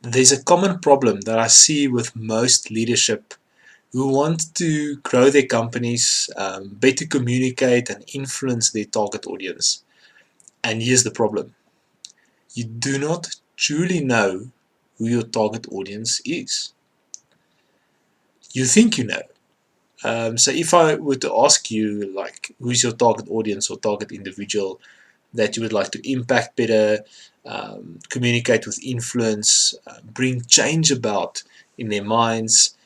There's a common problem that I see with most leadership who want to grow their companies, better communicate and influence their target audience. And here's the problem. You do not truly know who your target audience is. You think you know. So if I were to ask you, like, who's your target audience or target individual that you would like to impact better, communicate with influence, bring change about in their minds,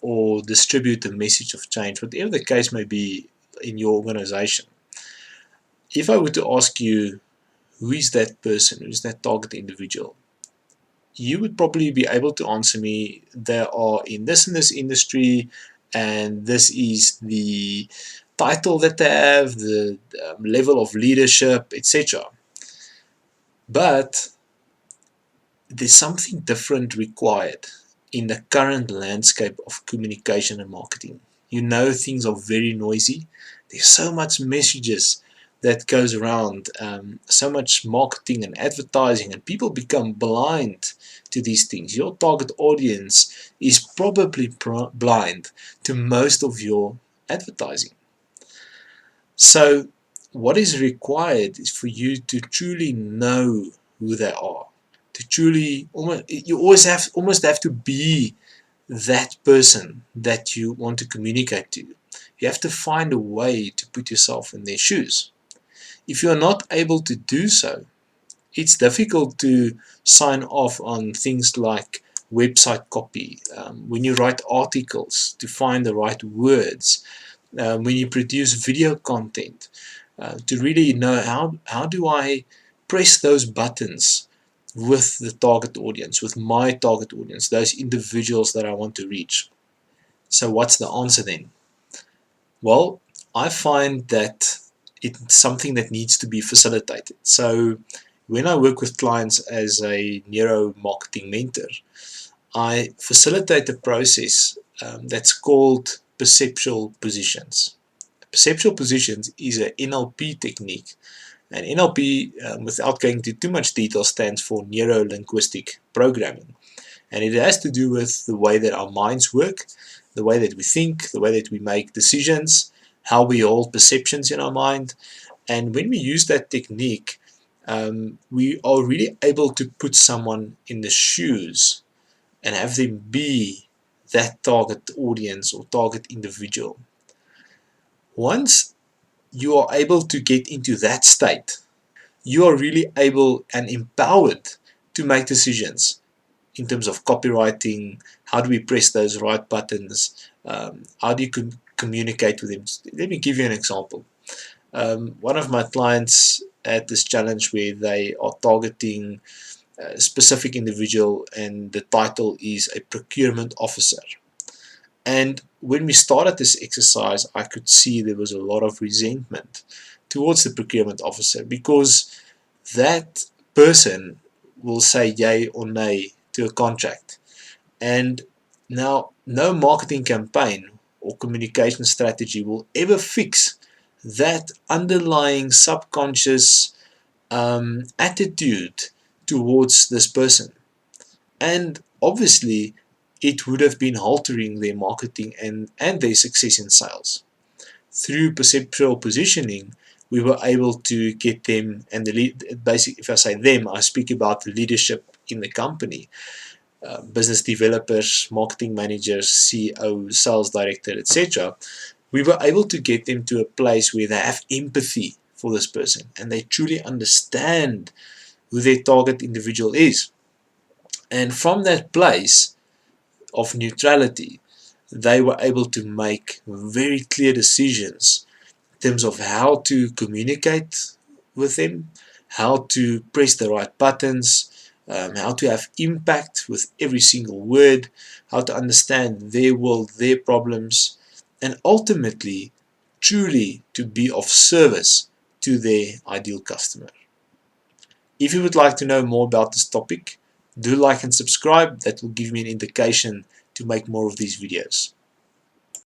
or distribute the message of change, whatever the case may be in your organization. If I were to ask you, who is that person, who is that target individual, you would probably be able to answer me, they are in this and this industry, and this is the title that they have, the level of leadership, etc. But there's something different required in the current landscape of communication and marketing. You know, things are very noisy. There's so much messages that goes around, so much marketing and advertising, and people become blind to these things. Your target audience is probably blind to most of your advertising. So what is required is for you to truly know who they are, to truly, you almost have to be that person that you want to communicate to. You have to find a way to put yourself in their shoes. If you're not able to do so, it's difficult to sign off on things like website copy, when you write articles, to find the right words, when you produce video content, to really know how do I press those buttons with the target audience, with my target audience, those individuals that I want to reach. So what's the answer then? Well, I find that it's something that needs to be facilitated. So when I work with clients as a neuromarketing mentor, I facilitate a process that's called Perceptual Positions. Perceptual Positions is an NLP technique, and NLP, without going into too much detail, stands for Neuro-Linguistic Programming. And it has to do with the way that our minds work, the way that we think, the way that we make decisions, how we hold perceptions in our mind. And when we use that technique, we are really able to put someone in the shoes and have them be that target audience or target individual. Once you are able to get into that state, you are really able and empowered to make decisions in terms of copywriting. How do we press those right buttons? How do you communicate with them? Let me give you an example. One of my clients had this challenge where they are targeting a specific individual, and the title is a procurement officer. And when we started this exercise, I could see there was a lot of resentment towards the procurement officer, because that person will say yay or nay to a contract. And now no marketing campaign or communication strategy will ever fix that underlying subconscious attitude towards this person. And obviously it would have been altering their marketing and their success in sales. Through perceptual positioning, we were able to get them, and basically, if I say them, I speak about the leadership in the company, business developers, marketing managers, CEO, sales director, etc. We were able to get them to a place where they have empathy for this person and they truly understand who their target individual is. And from that place of neutrality, they were able to make very clear decisions in terms of how to communicate with them, how to press the right buttons, how to have impact with every single word, how to understand their world, their problems, and ultimately truly to be of service to their ideal customer. If you would like to know more about this topic, do like and subscribe. That will give me an indication to make more of these videos.